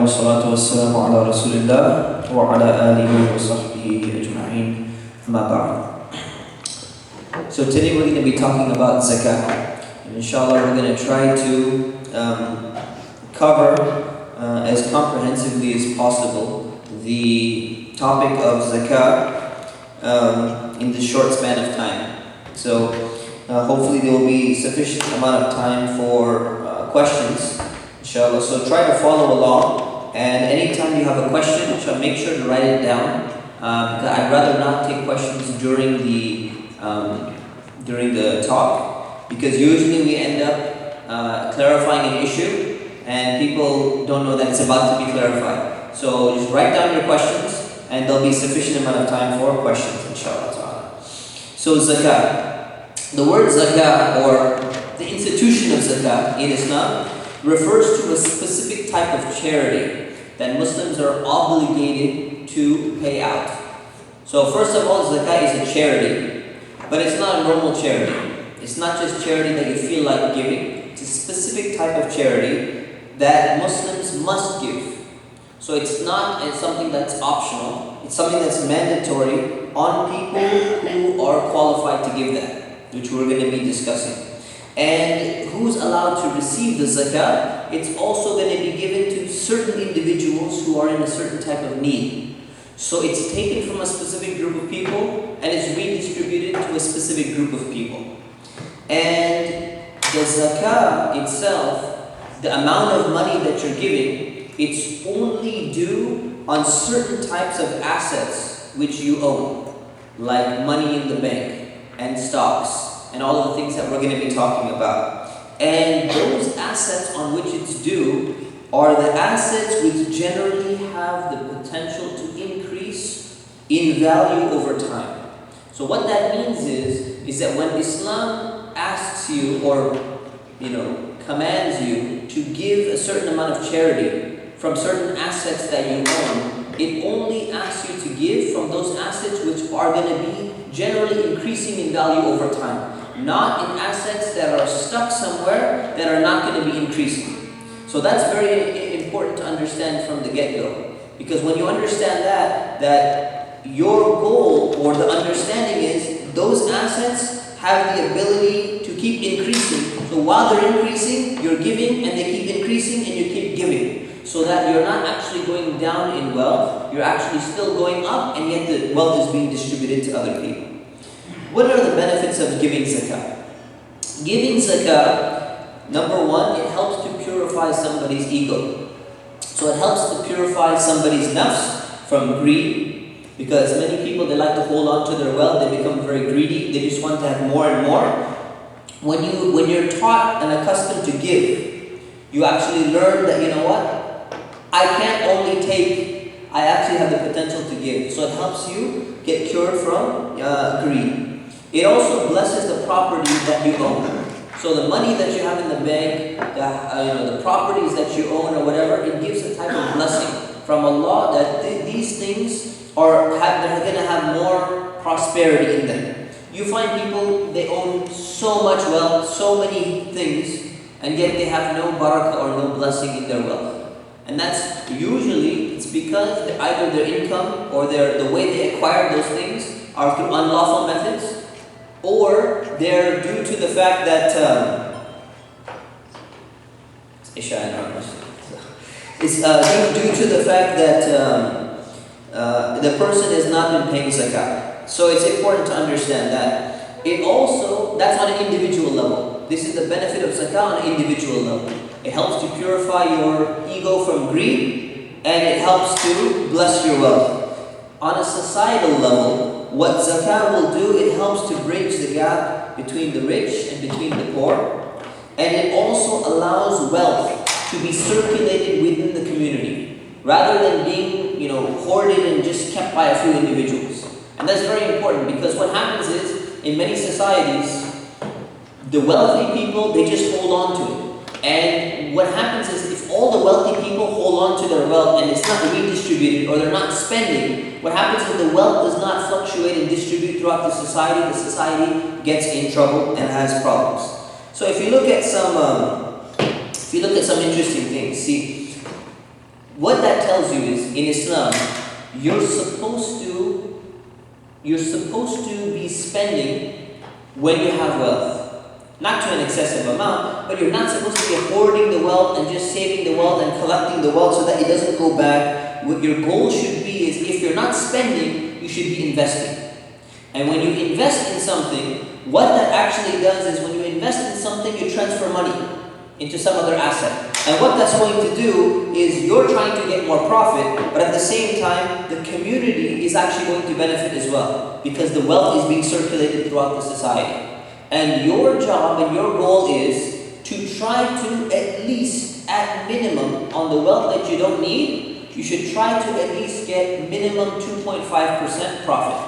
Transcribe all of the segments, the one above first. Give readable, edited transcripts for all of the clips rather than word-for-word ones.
والصلاة والسلام على رسول الله وعلى آله وصحبه أجمعين أما بعد. So today we're going to be talking about Zakat. And inshallah we're going to try to cover as comprehensively as possible the topic of Zakat in this short span of time. So hopefully there will be sufficient amount of time for questions, inshallah. So try to follow along, and anytime you have a question, make sure to write it down. I'd rather not take questions during the talk, because usually we end up clarifying an issue and people don't know that it's about to be clarified. So just write down your questions and there'll be sufficient amount of time for questions, inshallah ta'ala. So Zakat. The word Zakat, or the institution of Zakat in Islam, refers to a specific type of charity that Muslims are obligated to pay out. So first of all, Zakat is a charity, but it's not a normal charity. It's not just charity that you feel like giving. It's a specific type of charity that Muslims must give. So it's not something that's optional. It's something that's mandatory on people who are qualified to give that, which we're going to be discussing. And who's allowed to receive the zakat? It's also going to be given to certain individuals who are in a certain type of need. So it's taken from a specific group of people and it's redistributed to a specific group of people. And the zakat itself, the amount of money that you're giving, it's only due on certain types of assets which you own, like money in the bank and stocks, and all of the things that we're going to be talking about. And those assets on which it's due are the assets which generally have the potential to increase in value over time. So what that means is that when Islam asks you or commands you to give a certain amount of charity from certain assets that you own, it only asks you to give from those assets which are going to be generally increasing in value over time, not in assets that are stuck somewhere that are not going to be increasing. So that's very important to understand from the get-go, because when you understand that your goal or the understanding is those assets have the ability to keep increasing. So while they're increasing, you're giving, and they keep increasing and you keep giving, so that you're not actually going down in wealth, you're actually still going up, and yet the wealth is being distributed to other people. What are the benefits of giving zakat? Giving zakat, number one, it helps to purify somebody's ego. So it helps to purify somebody's nafs from greed, because many people, they like to hold on to their wealth, they become very greedy, they just want to have more and more. When you're taught and accustomed to give, you actually learn that, I can't only take, I actually have the potential to give. So it helps you get cured from greed. It also blesses the property that you own. So the money that you have in the bank, the properties that you own or whatever, it gives a type of blessing from Allah that these things they're going to have more prosperity in them. You find people, they own so much wealth, so many things, and yet they have no barakah or no blessing in their wealth. And that's usually, it's because either their income or the way they acquire those things are through unlawful methods, or they're due to the fact that it's due to the fact that the person has not been paying zakat. So it's important to understand that. It also, that's on an individual level. This is the benefit of zakat on an individual level. It helps to purify your ego from greed, and it helps to bless your wealth. On a societal level, what zakat will do, it helps to bridge the gap between the rich and between the poor, and it also allows wealth to be circulated within the community, rather than being, hoarded and just kept by a few individuals. And that's very important, because what happens is, in many societies, the wealthy people, they just hold on to it. And what happens is, if all the wealthy people hold on to their wealth and it's not redistributed or they're not spending, what happens is the wealth does not fluctuate and distribute throughout the society gets in trouble and has problems. So if you look at some interesting things, see, what that tells you is, in Islam, you're supposed to be spending when you have wealth. Not to an excessive amount, but you're not supposed to be hoarding the wealth and just saving the wealth and collecting the wealth so that it doesn't go back. What your goal should be is, if you're not spending, you should be investing. And when you invest in something, what that actually does is, when you invest in something, you transfer money into some other asset. And what that's going to do is, you're trying to get more profit, but at the same time, the community is actually going to benefit as well, because the wealth is being circulated throughout the society. And your job and your goal is to try to, at least at minimum, on the wealth that you don't need, you should try to at least get minimum 2.5% profit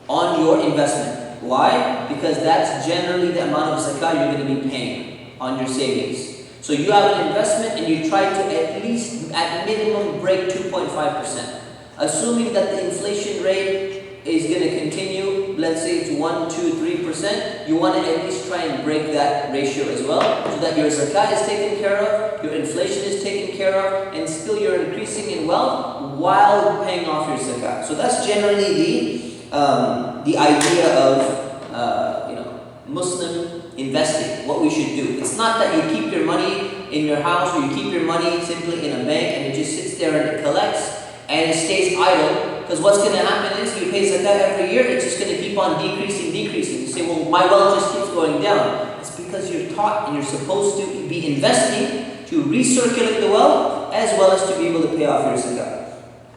on your investment. Why? Because that's generally the amount of zakat you're going to be paying on your savings. So you have an investment and you try to at least, at minimum, break 2.5%. Assuming that the inflation rate is going to continue, let's say it's 1, 2, 3%, you want to at least try and break that ratio as well, so that your zakat is taken care of, your inflation is taken care of, and still you're increasing in wealth while paying off your zakat. So that's generally the idea of Muslim investing, what we should do. It's not that you keep your money in your house, or you keep your money simply in a bank and it just sits there and it collects and it stays idle. Because what's going to happen is, you pay zakat every year, it's just going to keep on decreasing. You say, well, my wealth just keeps going down. It's because you're taught and you're supposed to be investing to recirculate the wealth, as well as to be able to pay off your zakat.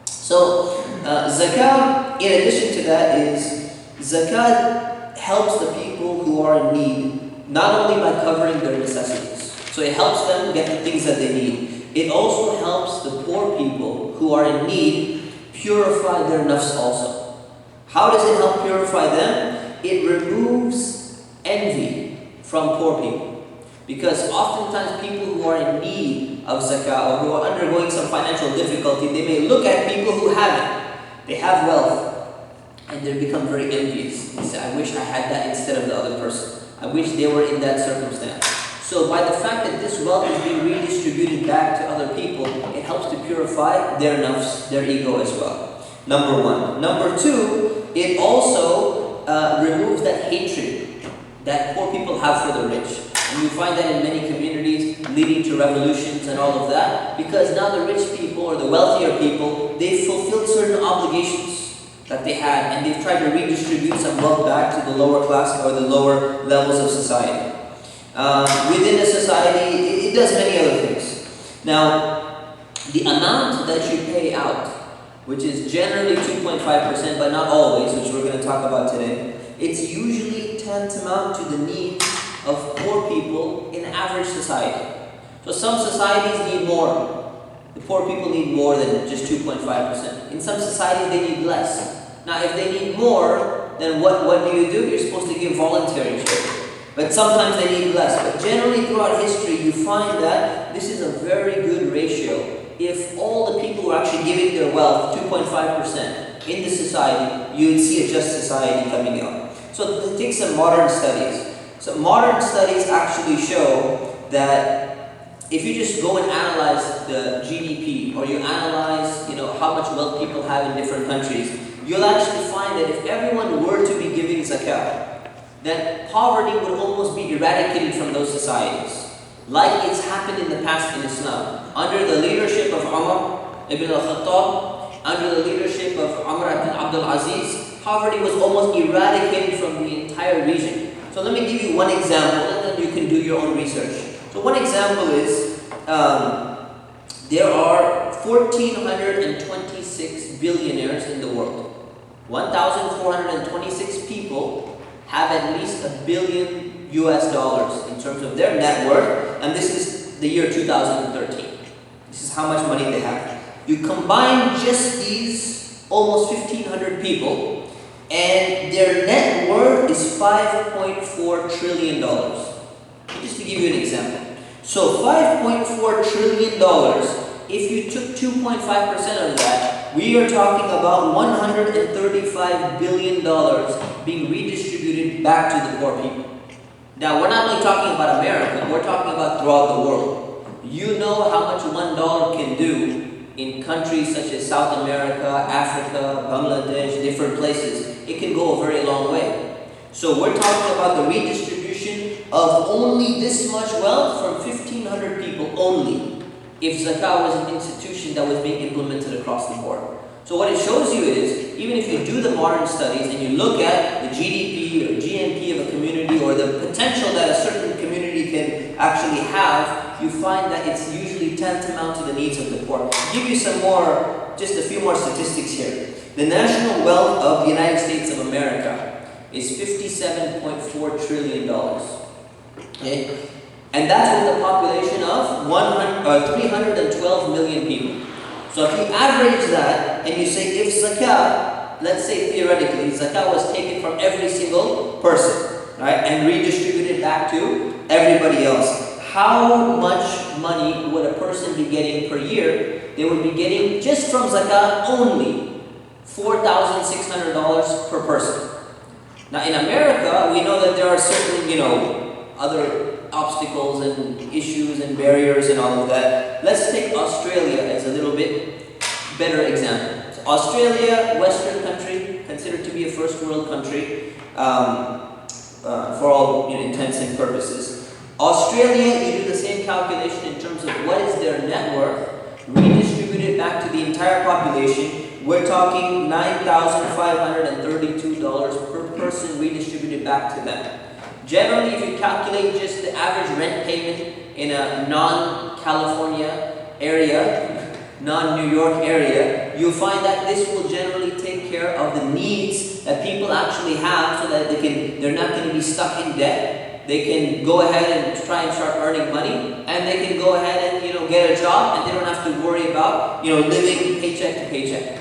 So, zakat, in addition to that, is zakat helps the people who are in need, not only by covering their necessities. So it helps them get the things that they need. It also helps the poor people who are in need purify their nafs also. How does it help purify them? It removes envy from poor people. Because oftentimes people who are in need of zakah, or who are undergoing some financial difficulty, they may look at people who have it. They have wealth, and they become very envious. They say, I wish I had that instead of the other person. I wish they were in that circumstance. So by the fact that this wealth is being redistributed back to other people, it helps to purify their nafs, their ego as well. Number one. Number two, it also removes that hatred that poor people have for the rich. And you find that in many communities, leading to revolutions and all of that, because now the rich people, or the wealthier people, they've fulfilled certain obligations that they had, and they've tried to redistribute some wealth back to the lower class or the lower levels of society. Within a society, it does many other things. Now, the amount that you pay out, which is generally 2.5%, but not always, which we're going to talk about today, it's usually tantamount to the needs of poor people in average society. So some societies need more. The poor people need more than just 2.5%. In some societies, they need less. Now, if they need more, then what do? You're supposed to give voluntary charity. But sometimes they need less. But generally throughout history, you find that this is a very good ratio. If all the people who are actually giving their wealth 2.5% in the society, you would see a just society coming out. So take some modern studies. So modern studies actually show that if you just go and analyze the GDP, or you analyze, how much wealth people have in different countries, you'll actually find that if everyone were to be giving zakat, then poverty would almost be eradicated from those societies. Like it's happened in the past in Islam. Under the leadership of Umar ibn al-Khattab, under the leadership of Umar ibn Abdul Aziz, poverty was almost eradicated from the entire region. So let me give you one example, and then you can do your own research. So one example is, there are 1,426 billionaires in the world. 1,426 people have at least $1 billion in terms of their net worth, and this is the year 2013. This is how much money they have. You combine just these almost 1,500 people, and their net worth is $5.4 trillion. Just to give you an example. So $5.4 trillion, if you took 2.5% of that, we are talking about $135 billion being redistributed back to the poor people. Now, we're not only talking about America, we're talking about throughout the world. You know how much $1 can do in countries such as South America, Africa, Bangladesh, different places, it can go a very long way. So we're talking about the redistribution of only this much wealth from 1,500 people only, if Zakat was an institution that was being implemented across the board. So what it shows you is, even if you do the modern studies and you look at the GDP or GNP of a community or the potential that a certain community can actually have, you find that it's usually tantamount to the needs of the poor. I'll give you just a few more statistics here. The national wealth of the United States of America is $57.4 trillion. Okay? And that's with a population of 312 million people. So if you average that and you say if Zakat, let's say theoretically, Zakat was taken from every single person, right, and redistributed back to everybody else, how much money would a person be getting per year? They would be getting, just from Zakat only, $4,600 per person. Now in America, we know that there are certain, other obstacles and issues and barriers and all of that. Let's take Australia as a little bit better example. So Australia, Western country, considered to be a first world country for all intents and purposes. Australia, you do the same calculation in terms of what is their net worth, redistributed back to the entire population. We're talking $9,532 per person redistributed back to them. Generally, if you calculate just the average rent payment in a non-California area, non-New York area, you'll find that this will generally take care of the needs that people actually have so that they're not going to be stuck in debt. They can go ahead and try and start earning money, and they can go ahead and get a job, and they don't have to worry about living paycheck to paycheck.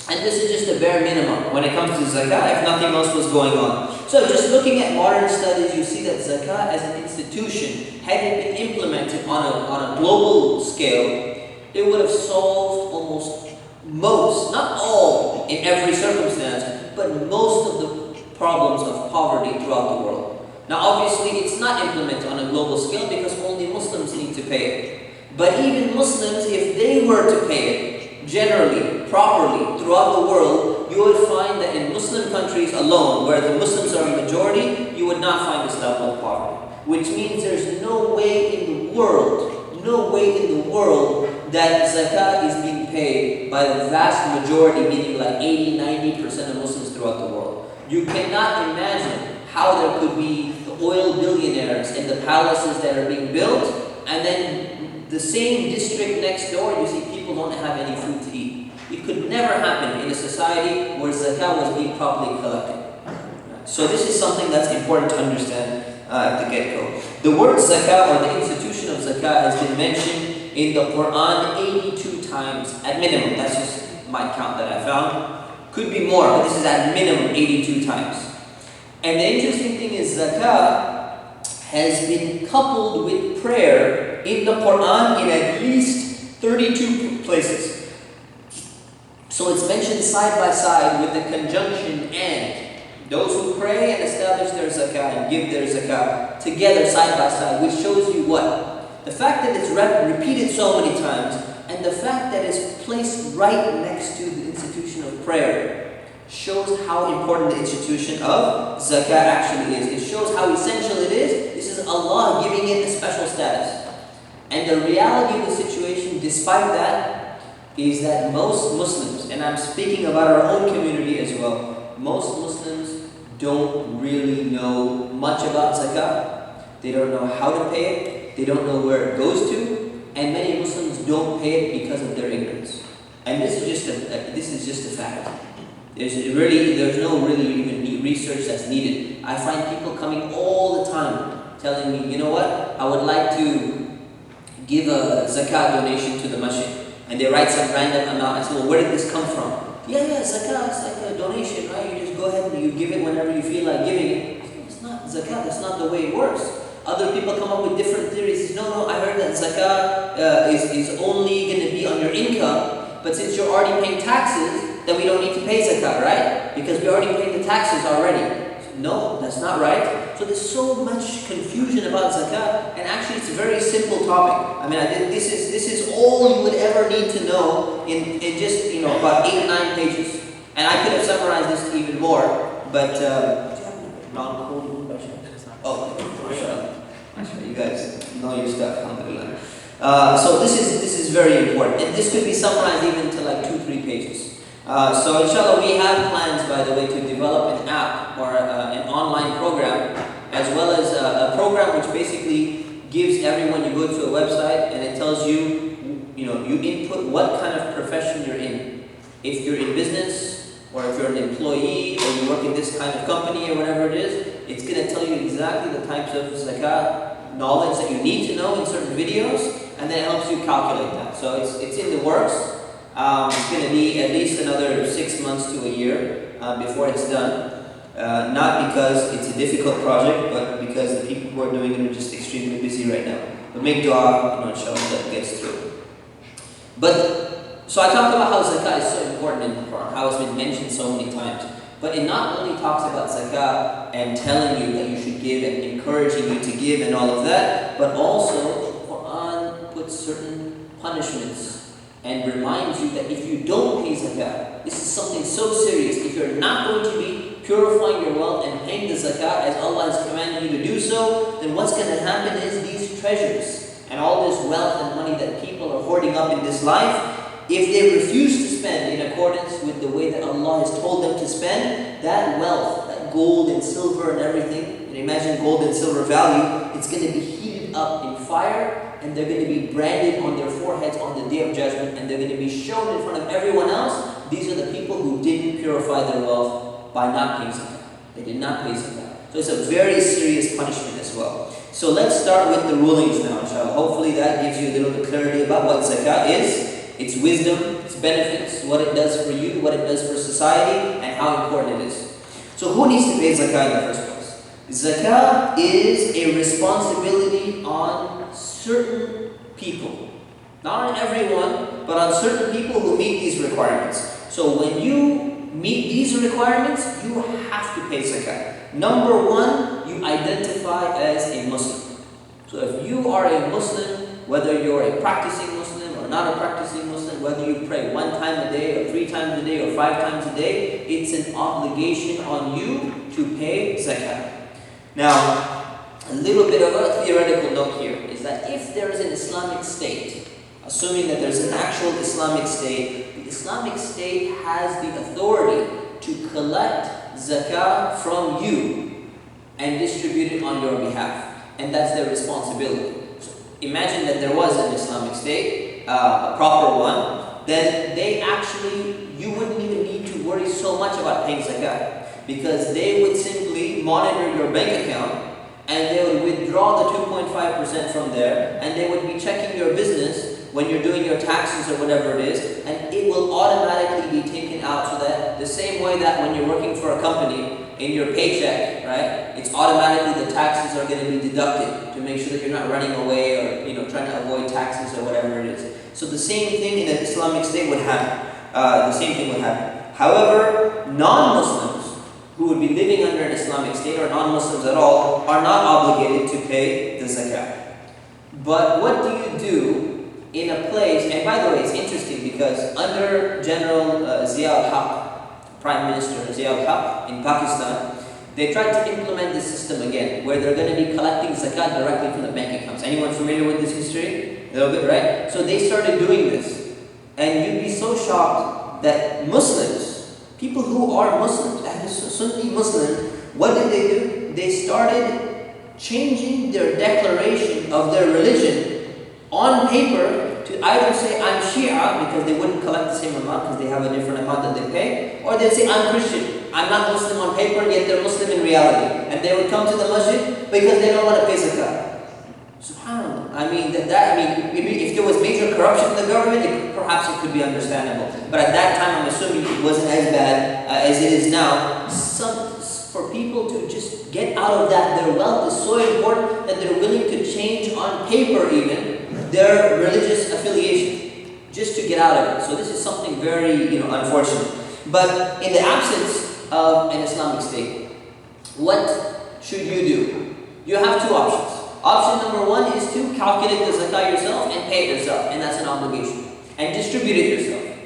And this is just the bare minimum when it comes to Zakat, if nothing else was going on. So just looking at modern studies, you see that Zakat as an institution, had it been implemented on a global scale, it would have solved almost most, not all in every circumstance, but most of the problems of poverty throughout the world. Now obviously it's not implemented on a global scale because only Muslims need to pay it. But even Muslims, if they were to pay it, generally, properly, throughout the world, you would find that in Muslim countries alone, where the Muslims are a majority, you would not find this level of poverty. Which means there's no way in the world that Zakat is being paid by the vast majority, meaning like 80-90% of Muslims throughout the world. You cannot imagine how there could be the oil billionaires and the palaces that are being built, and then the same district next door, you see people don't have any food to eat. It could never happen in a society where Zakat was being properly collected. So this is something that's important to understand at the get-go. The word Zakat, or the institution of Zakat, has been mentioned in the Quran 82 times at minimum. That's just my count that I found. Could be more, but this is at minimum 82 times. And the interesting thing is Zakat has been coupled with prayer in the Quran in at least 32 places. So it's mentioned side by side with the conjunction and. Those who pray and establish their Zakat and give their Zakat together side by side, which shows you what? The fact that it's repeated so many times, and the fact that it's placed right next to the institution of prayer shows how important the institution of Zakat actually is. It shows how essential it is. This is Allah giving it a special status. And the reality of the situation, despite that, is that most Muslims, and I'm speaking about our own community as well, most Muslims don't really know much about Zakat. They don't know how to pay it. They don't know where it goes to. And many Muslims don't pay it because of their ignorance. And this is just a fact. There's no really even research that's needed. I find people coming all the time telling me, you know what, I would like to give a Zakat donation to the masjid. And they write some random amount. I say, well, where did this come from? Yeah, Zakat, it's like a donation, right? You just go ahead and you give it whenever you feel like giving it. It's not Zakat, that's not the way it works. Other people come up with different theories. No, I heard that Zakat is only going to be on your income, but since you're already paying taxes, then we don't need to pay Zakat, right? Because we already paid the taxes already. No, that's not right. So there's so much confusion about zakat, and actually it's a very simple topic. I mean, this is all you would ever need to know in just about 8 or 9 pages. And I could have summarized this even more, but do you have a non-code question? Oh, mashallah. You guys know your stuff, alhamdulillah. So this is very important, and this could be summarized even to like 2-3 pages. So inshallah, we have plans, by the way, to develop an app or an online program, as well as a program which basically gives everyone, you go to a website and it tells you, you input what kind of profession you're in. If you're in business, or if you're an employee, or you work in this kind of company or whatever it is, it's going to tell you exactly the types of zakat knowledge that you need to know in certain videos, and then it helps you calculate that. So it's in the works. It's going to be at least another 6 months to a year before it's done. Not because it's a difficult project, but because the people who are doing it are just extremely busy right now. But make dua, inshallah, that gets through. So I talked about how zakat is so important in the Quran, how it's been mentioned so many times. But it not only talks about zakat and telling you that you should give and encouraging you to give and all of that, but also the Quran puts certain punishments and reminds you that if you don't pay zakat, this is something so serious. If you're not going to be purifying your wealth and paying the zakat as Allah has commanded you to do so, then what's going to happen is these treasures and all this wealth and money that people are hoarding up in this life, if they refuse to spend in accordance with the way that Allah has told them to spend, that wealth, that gold and silver and everything, and imagine gold and silver value, it's going to be heated up in fire, and they're going to be branded on their foreheads on the Day of Judgment, and they're going to be shown in front of everyone else. These are the people who didn't purify their wealth by not paying zakat. They did not pay zakat. So it's a very serious punishment as well. So let's start with the rulings now, inshallah. Hopefully that gives you a little bit clarity about what zakat is, its wisdom, its benefits, what it does for you, what it does for society, and how important it is. So who needs to pay zakat in the first place? Zakat is a responsibility on certain people. Not on everyone, but on certain people who meet these requirements. So when you meet these requirements, you have to pay zakat. Number one, you identify as a Muslim. So if you are a Muslim, whether you're a practicing Muslim or not a practicing Muslim, whether you pray 1 time a day or 3 times a day or 5 times a day, it's an obligation on you to pay zakat. Now, a little bit of a theoretical note here is that if there is an Islamic state, assuming that there's an actual Islamic state, the Islamic state has the authority to collect zakat from you and distribute it on your behalf. And that's their responsibility. So imagine that there was an Islamic state, a proper one, then you wouldn't even need to worry so much about paying zakat, because they would simply monitor your bank account, and they would withdraw the 2.5% from there, and they would be checking your business when you're doing your taxes or whatever it is, and it will automatically be taken out, so that the same way that when you're working for a company, in your paycheck, right, it's automatically the taxes are going to be deducted to make sure that you're not running away or trying to avoid taxes or whatever it is. So the same thing in an Islamic state would happen. However, non-Muslims who would be living under an Islamic state, or non-Muslims at all, are not obligated to pay the zakat. But what do you do in a place, and by the way, it's interesting because under General Zia al-Haq, Prime Minister Zia al-Haq in Pakistan, they tried to implement this system again, where they're going to be collecting zakat directly from the bank accounts. Anyone familiar with this history? A little bit, right? So they started doing this. And you'd be so shocked that Muslims, people who are Muslims, Sunni Muslim, what did they do? They started changing their declaration of their religion on paper to either say, I'm Shia, because they wouldn't collect the same amount because they have a different amount that they pay, or they'd say, I'm Christian. I'm not Muslim on paper, yet they're Muslim in reality. And they would come to the masjid because they don't want to pay zakat. SubhanAllah. If there was major corruption in the government, perhaps it could be understandable. But at that time, I'm assuming it wasn't as bad as it is now. For people to just get out of that, their wealth is so important that they're willing to change on paper even their religious affiliation just to get out of it. So this is something very, unfortunate. But in the absence of an Islamic state, what should you do? You have two options. Option number one is to calculate the zakat yourself and pay it yourself, and that's an obligation, and distribute it yourself.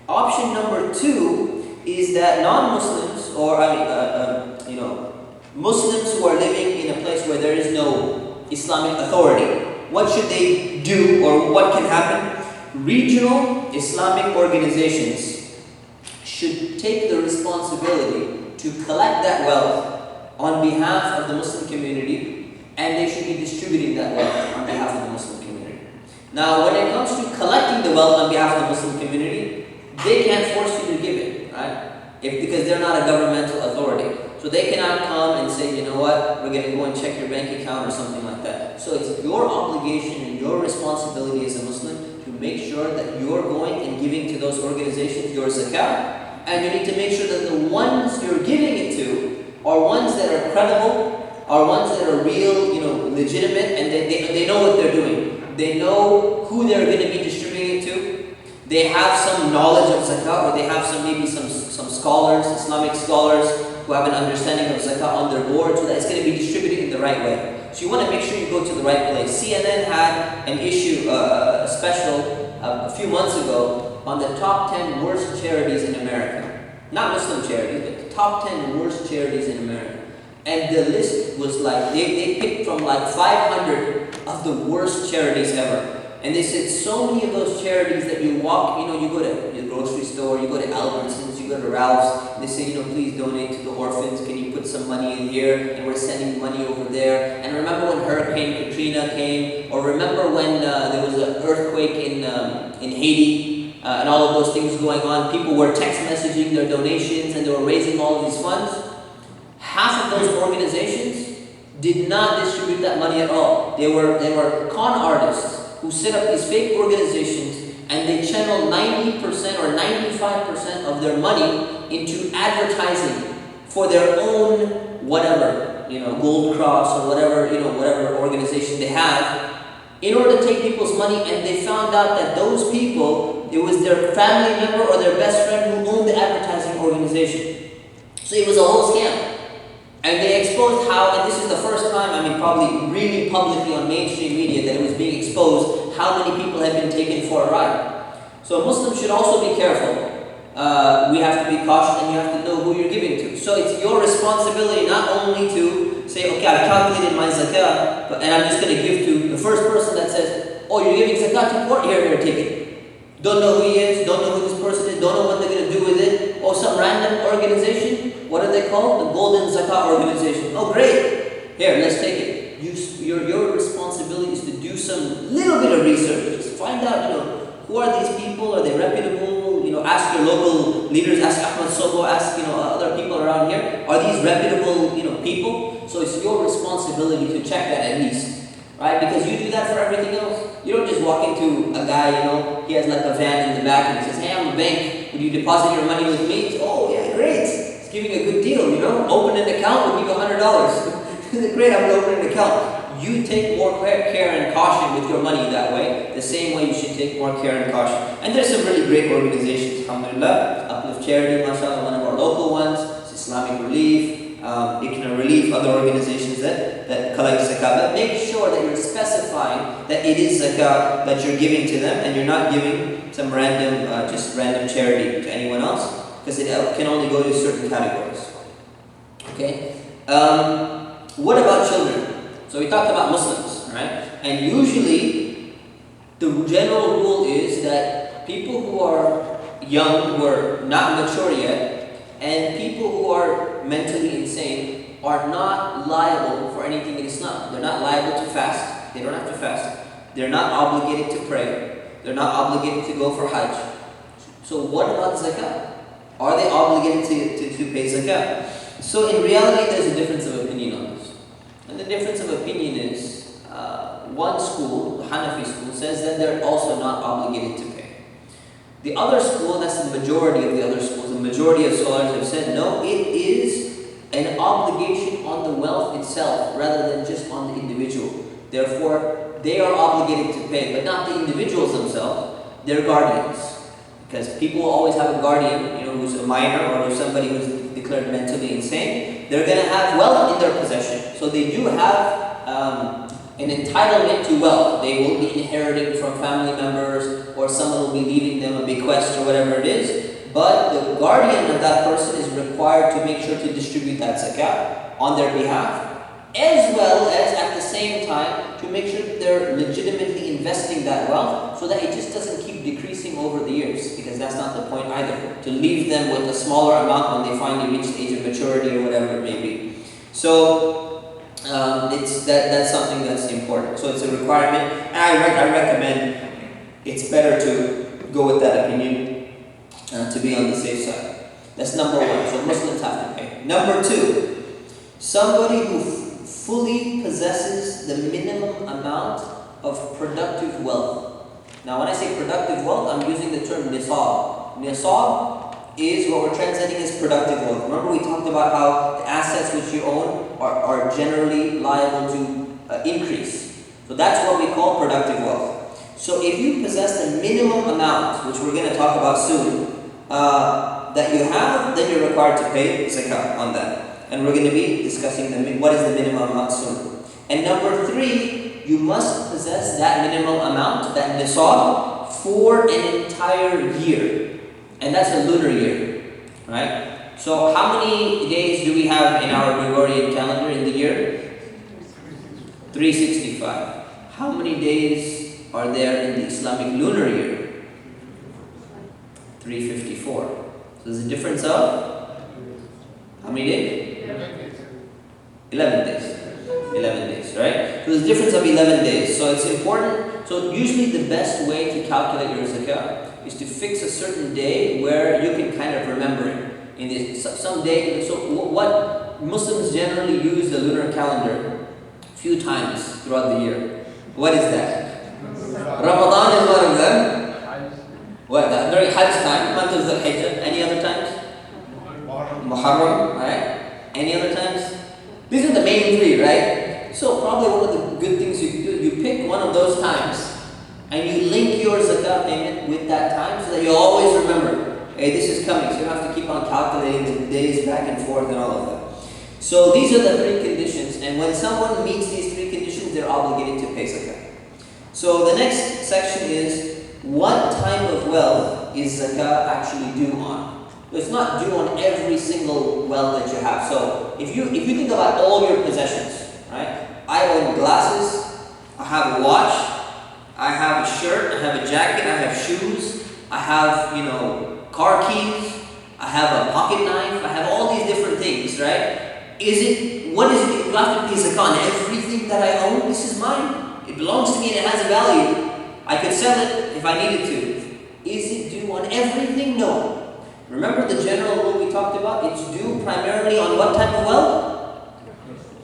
Option number two is that non-Muslims, or Muslims who are living in a place where there is no Islamic authority, what should they do, or what can happen? Regional Islamic organizations should take the responsibility to collect that wealth on behalf of the Muslim community, and they should be distributing that wealth on behalf of the Muslim community. Now, when it comes to collecting the wealth on behalf of the Muslim community, they can't force you to give it, right? Because they're not a governmental authority. So they cannot come and say, you know what, we're going to go and check your bank account or something like that. So it's your obligation and your responsibility as a Muslim to make sure that you're going and giving to those organizations your zakat. And you need to make sure that the ones you're giving it to are ones that are credible, are ones that are real, legitimate, and they know what they're doing. They know who they're going to be distributing it to. They have some knowledge of zakat, or they have maybe some scholars, Islamic scholars, who have an understanding of zakat on their board, so that it's going to be distributed in the right way. So you want to make sure you go to the right place. CNN had an issue, a special, a few months ago on the top 10 worst charities in America. Not Muslim charities, but the top 10 worst charities in America. And the list was like, they picked from like 500 of the worst charities ever. And they said so many of those charities that you walk, you go to your grocery store, you go to Albertsons, you go to Ralph's, and they say, please donate to the orphans, can you put some money in here, and we're sending money over there. And remember when Hurricane Katrina came, or remember when there was an earthquake in Haiti, and all of those things going on, people were text messaging their donations, and they were raising all of these funds. Half of those organizations did not distribute that money at all. They were con artists who set up these fake organizations, and they channel 90% or 95% of their money into advertising for their own whatever, Gold Cross or whatever organization they have, in order to take people's money. And they found out that those people, it was their family member or their best friend who owned the advertising organization. So it was a whole scam. And they exposed how, and this is the first time, probably really publicly on mainstream media, that it was being exposed how many people have been taken for a ride. So Muslims should also be careful. We have to be cautious, and you have to know who you're giving to. So it's your responsibility not only to say, okay, I've calculated my zakat, and I'm just going to give to the first person that says, oh, you're giving zakat to poor? Here, take it. Don't know who he is, don't know who this person is, don't know what they're going to do with it. Or some random organization. What are they called? The Golden Zakat Organization. Oh, great. Here, let's take it. Your responsibility is to do some little bit of research. Just find out, who are these people? Are they reputable? Ask your local leaders. Ask Ahmed Sobo. Ask, other people around here. Are these reputable, people? So it's your responsibility to check that at least, right? Because you do that for everything else. You don't just walk into a guy, he has like a van in the back, and he says, hey, I'm a bank. Would you deposit your money with me? Oh, yeah, great. It's giving a good deal, Open an account, we'll give you $100. Great, I'm going to open an account. You take more care and caution with your money that way, the same way you should take more care and caution. And there's some really great organizations, alhamdulillah. Uplift Charity, mashallah, one of our local ones. It's Islamic Relief, Ikna Relief, other organizations that collect zakat. But make sure that you're specifying that it is zakat that you're giving to them, and you're not giving some random charity to anyone else, because it can only go to certain categories. Okay? What about children? So we talked about Muslims, right? And usually, the general rule is that people who are young, who are not mature yet, and people who are mentally insane are not liable for anything in Islam. They're not liable to fast. They don't have to fast. They're not obligated to pray. They're not obligated to go for Hajj. So what about zakat? Are they obligated to pay zakat? So in reality, there's a difference of opinion on this. And the difference of opinion is, one school, the Hanafi school, says that they're also not obligated to pay. The other school, that's the majority of the other schools, the majority of scholars have said, no, it is an obligation on the wealth itself rather than just on the individual. Therefore, they are obligated to pay, but not the individuals themselves, their guardians. Because people will always have a guardian, who's a minor or who's somebody who's declared mentally insane. They're going to have wealth in their possession. So they do have an entitlement to wealth. They will be inheriting from family members, or someone will be leaving them a bequest or whatever it is. But the guardian of that person is required to make sure to distribute that zakat on their behalf, as well as at the same time to make sure that they're legitimately investing that wealth so that it just doesn't keep decreasing over the years, because that's not the point either, to leave them with a smaller amount when they finally reach the age of maturity or whatever it may be. So that's something that's important. So it's a requirement, and I recommend it's better to go with that opinion to be on the safe side. That's number one. So Muslims have to pay. Number two, somebody who fully possesses the minimum amount of productive wealth. Now when I say productive wealth, I'm using the term nisab. Nisab is what we're translating as productive wealth. Remember we talked about how the assets which you own are generally liable to increase. So that's what we call productive wealth. So if you possess the minimum amount, which we're going to talk about soon, that you have, then you're required to pay zakat on that. And we're going to be discussing what is the minimum amount soon. And number three, you must possess that minimum amount, that nisab, for an entire year. And that's a lunar year, right? So how many days do we have in our Gregorian calendar in the year? 365. How many days are there in the Islamic lunar year? 354. So there's a difference of how many days? 11 days. 11 days, right? So there's a difference of 11 days. So it's important. So usually the best way to calculate your zakah is to fix a certain day where you can kind of remember it. In this, some day, so what Muslims generally use the lunar calendar a few times throughout the year. What is that? Ramadan is one of them. What? During Hajj time, month of Dhul-Hijjah. Any other times? Muharram, right? Any other times? These are the main three, right? So probably one of the good things you can do, you pick one of those times and you link your zakat payment with that time so that you always remember, hey, this is coming. So you don't have to keep on calculating the days back and forth and all of that. So these are the three conditions, and when someone meets these three conditions, they're obligated to pay zakat. So the next section is, what type of wealth is zakat actually due on? It's not due on every single wealth that you have. So if you think about all your possessions, right? I own glasses, I have a watch, I have a shirt, I have a jacket, I have shoes, I have, car keys, I have a pocket knife, I have all these different things, right? What is it? You have to pay zakat on everything that I own? This is mine. It belongs to me and it has a value. I could sell it if I needed to. Is it due on everything? No. Remember the general rule we talked about? It's due primarily on what type of wealth?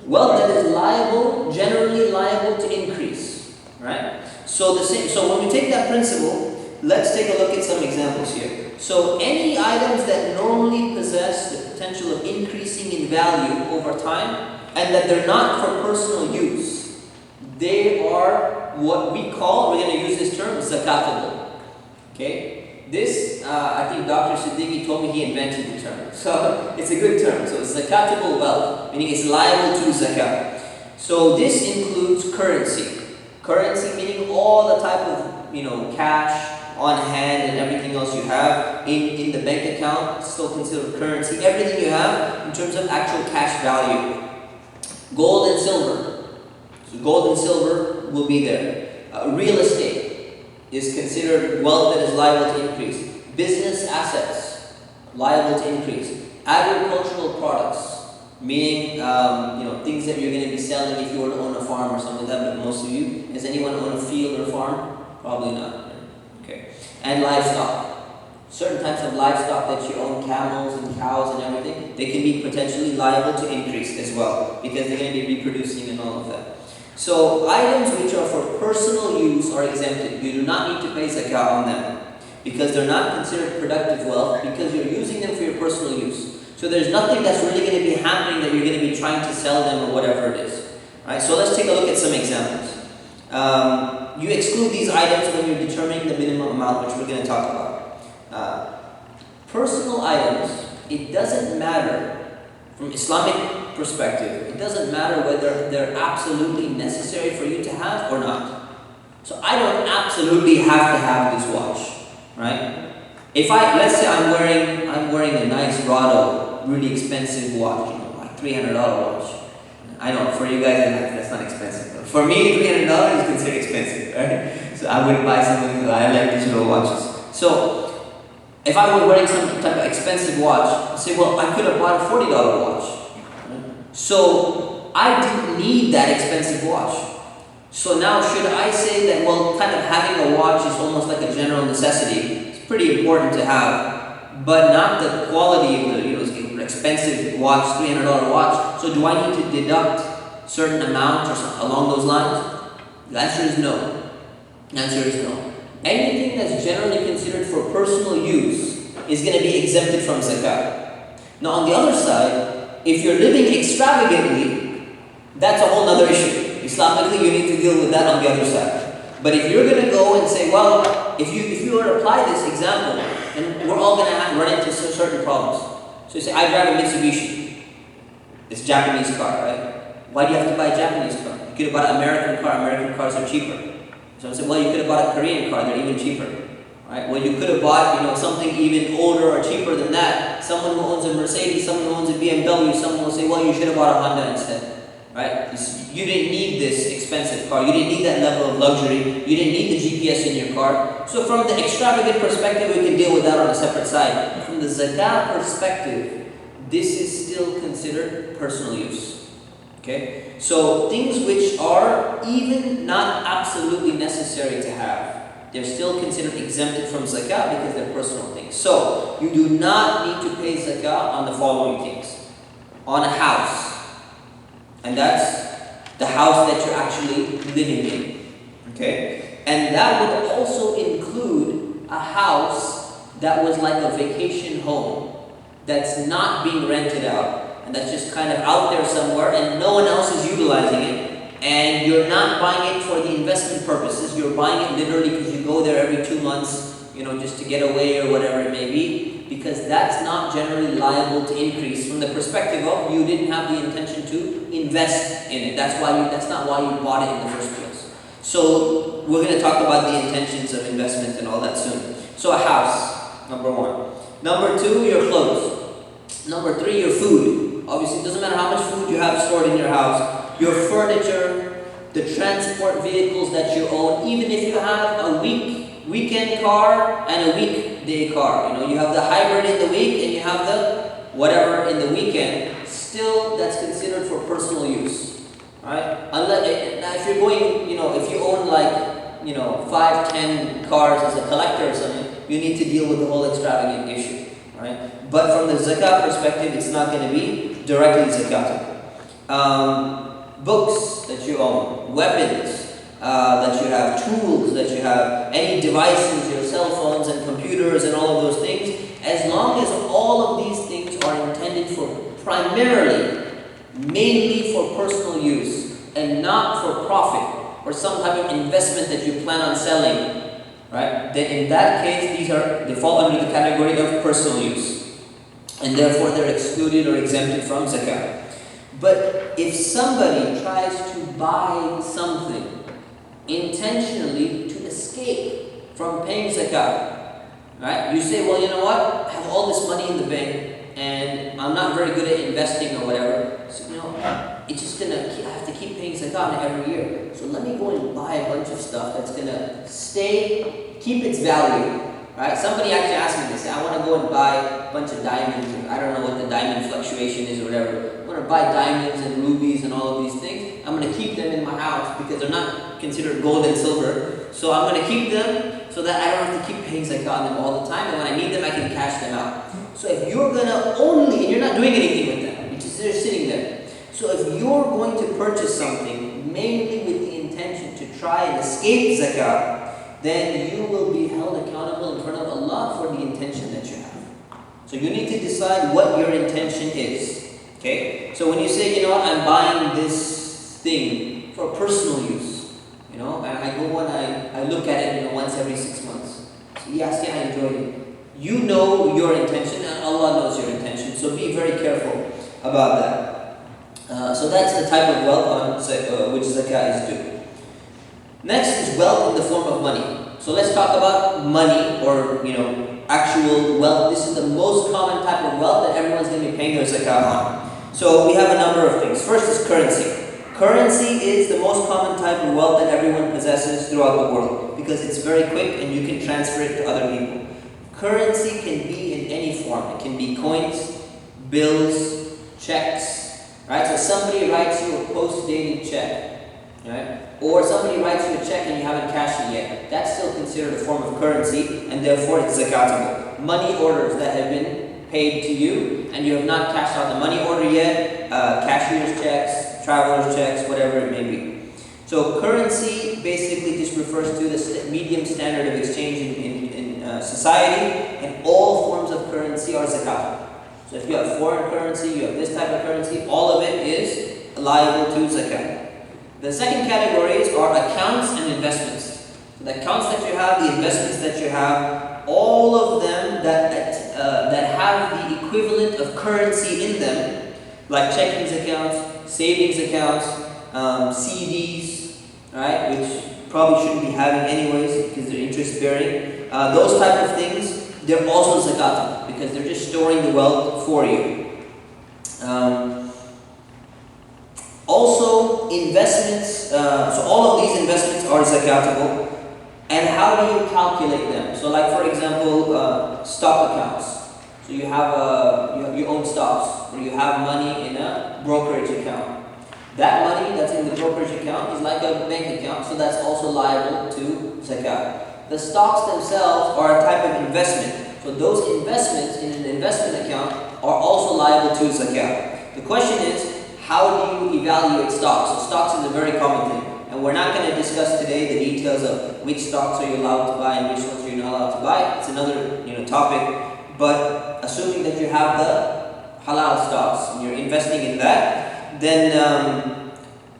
Wealth that is generally liable to increase. Right? So when we take that principle, let's take a look at some examples here. So any items that normally possess the potential of increasing in value over time, and that they're not for personal use, they are what we call, we're going to use this term, zakatable. Okay? This, I think Dr. Siddiqui told me he invented the term. So it's a good term. So it's zakatable wealth, meaning it's liable to zakat. So this includes currency. Currency meaning all the type of, cash on hand and everything else you have in the bank account, still considered currency. Everything you have in terms of actual cash value. Gold and silver. So gold and silver will be there. Real estate is considered wealth that is liable to increase. Business assets, liable to increase. Agricultural products, meaning things that you're going to be selling if you were to own a farm or something like that. But most of you, does anyone own a field or farm? Probably not. Okay. And livestock. Certain types of livestock that you own, camels and cows and everything, they can be potentially liable to increase as well because they're going to be reproducing and all of that. So items which are for personal use are exempted. You do not need to pay zakat on them because they're not considered productive wealth because you're using them for your personal use. So there's nothing that's really going to be happening that you're going to be trying to sell them or whatever it is. Right? So let's take a look at some examples. You exclude these items when you're determining the minimum amount, which we're going to talk about. personal items, it doesn't matter from Islamic perspective, it doesn't matter whether they're absolutely necessary for you to have or not. So I don't absolutely have to have this watch, right? Let's say I'm wearing a nice Rado, really expensive watch, like $300 watch. I know for you guys that's not expensive. But for me, $300 is considered expensive, right? So I wouldn't buy something. I like digital watches. So if I were wearing some type of expensive watch, I'd say, well, I could have bought a $40 watch. So I didn't need that expensive watch. So now should I say that, well, kind of having a watch is almost like a general necessity. It's pretty important to have, but not the quality of the expensive watch, $300 watch. So do I need to deduct certain amount or something along those lines? The answer is no. The answer is no. Anything that's generally considered for personal use is going to be exempted from zakat. Now on the other side, if you're living extravagantly, that's a whole other issue. Islamically, you need to deal with that on the other side. But if you're going to go and say, well, if you were to apply this example, then we're all going to run into certain problems. So you say, I drive a Mitsubishi, this Japanese car, right? Why do you have to buy a Japanese car? You could have bought an American car. American cars are cheaper. So I said, well, you could have bought a Korean car. They're even cheaper, right? Well, you could have bought, something even older or cheaper than that. Someone who owns a Mercedes, someone who owns a BMW, someone will say, well, you should have bought a Honda instead, right? You didn't need this expensive car. You didn't need that level of luxury. You didn't need the GPS in your car. So from the extravagant perspective, we can deal with that on a separate side. From the zakat perspective, this is still considered personal use. Okay? So things which are even not absolutely necessary to have, they're still considered exempted from zakat because they're personal things. So you do not need to pay zakat on the following things. On a house. And that's the house that you're actually living in. Okay? And that would also include a house that was like a vacation home that's not being rented out. And that's just kind of out there somewhere and no one else is utilizing it. And you're not buying it for the investment purposes. You're buying it literally because you go there every 2 months, just to get away or whatever it may be. Because that's not generally liable to increase from the perspective of you didn't have the intention to invest in it. That's not why you bought it in the first place. So we're going to talk about the intentions of investment and all that soon. So a house, number 1. Number 2, your clothes. Number 3, your food. Obviously, it doesn't matter how much food you have stored in your house. Your furniture, the transport vehicles that you own, even if you have a weekend car and a weekday car. You have the hybrid in the week and you have the whatever in the weekend. Still, that's considered for personal use, right? Now, if you're going, if you own 5, 10 cars as a collector or something, you need to deal with the whole extravagant issue, right? But from the zakat perspective, it's not going to be directly zakat. Books that you own, weapons that you have, tools that you have, any devices, your cell phones and computers and all of those things, as long as all of these things are intended for mainly for personal use and not for profit or some type of investment that you plan on selling, right? Then in that case, they fall under the category of personal use. And therefore they're excluded or exempted from zakat. But if somebody tries to buy something intentionally to escape from paying zakat, right? You say, well, you know what? I have all this money in the bank and I'm not very good at investing or whatever. So, it's just I have to keep paying zakat every year. So let me go and buy a bunch of stuff that's gonna keep its value. Right? Somebody actually asked me this. I want to go and buy a bunch of diamonds. I don't know what the diamond fluctuation is or whatever. I want to buy diamonds and rubies and all of these things. I'm going to keep them in my house because they're not considered gold and silver. So I'm going to keep them so that I don't have to keep paying zakat on them all the time. And when I need them, I can cash them out. So if you're going to and you're not doing anything with them, they're sitting there. So if you're going to purchase something mainly with the intention to try and escape zakat, then you will be held accountable in front of Allah for the intention that you have. So you need to decide what your intention is. Okay? So when you say, I'm buying this thing for personal use, and I go and I look at it, once every 6 months. So yes, I enjoy it. You know your intention and Allah knows your intention. So be very careful about that. So that's the type of wealth on which zakat is due. Next is wealth in the form of money. So let's talk about money, or actual wealth. This is the most common type of wealth that everyone's going to be paying their zakat on. So we have a number of things. First is currency. Currency is the most common type of wealth that everyone possesses throughout the world because it's very quick and you can transfer it to other people. Currency can be in any form. It can be coins, bills, checks, right? So somebody writes you a post-dated check, right? Or somebody writes you a check and you haven't cashed it yet. That's still considered a form of currency, and therefore it's zakatable. Money orders that have been paid to you and you have not cashed out the money order yet, cashier's checks, traveler's checks, whatever it may be. So currency basically just refers to the medium standard of exchange in society, and all forms of currency are zakatable. So if you have foreign currency, you have this type of currency, all of it is liable to zakat. The second categories are accounts and investments. So the accounts that you have, the investments that you have, all of them that have the equivalent of currency in them, like checking accounts, savings accounts, CDs, right, which probably shouldn't be having anyways because they're interest bearing. Those type of things, they're also zakatable because they're just storing the wealth for you. Also, investments, so all of these investments are zakatable. And how do you calculate them? So like for example, stock accounts. So you own stocks, or you have money in a brokerage account. That money that's in the brokerage account is like a bank account, so that's also liable to zakat. The stocks themselves are a type of investment. So those investments in an investment account are also liable to zakat. The question is, how do you evaluate stocks? So stocks is a very common thing. And we're not going to discuss today the details of which stocks are you allowed to buy and which ones you're not allowed to buy. It's another topic. But assuming that you have the halal stocks and you're investing in that, then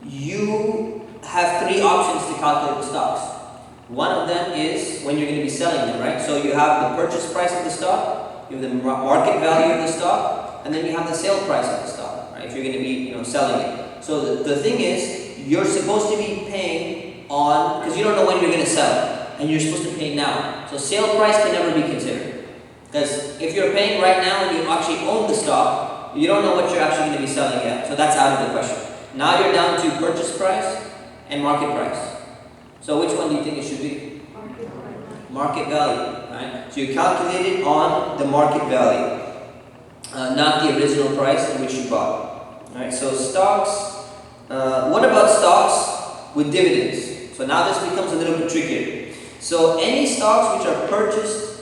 you have three options to calculate the stocks. One of them is when you're going to be selling them, right? So you have the purchase price of the stock, you have the market value of the stock, and then you have the sale price of the stock, right? If you're going to be selling it. So the thing is, you're supposed to be paying on, because you don't know when you're going to sell it, and you're supposed to pay now. So sale price can never be considered. Because if you're paying right now and you actually own the stock, you don't know what you're actually going to be selling yet. So that's out of the question. Now you're down to purchase price and market price. So which one do you think it should be? Market value, right? So you calculate it on the market value, not the original price at which you bought. All right. So stocks. What about stocks with dividends? So now this becomes a little bit trickier. So any stocks which are purchased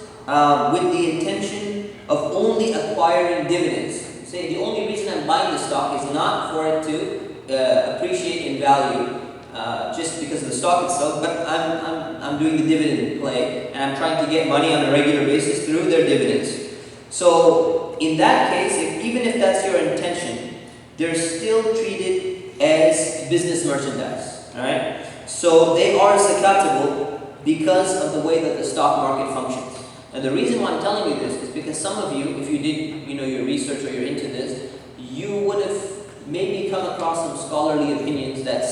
with the intention of only acquiring dividends. Say the only reason I'm buying the stock is not for it to appreciate in value, just because of the stock itself, but I'm doing the dividend play and I'm trying to get money on a regular basis through their dividends. So in that case, even if that's your intention, they're still treated as business merchandise, alright? So they are zakatable because of the way that the stock market functions. And the reason why I'm telling you this is because some of you, if you did your research or you're into this, you would have maybe come across some scholarly opinions that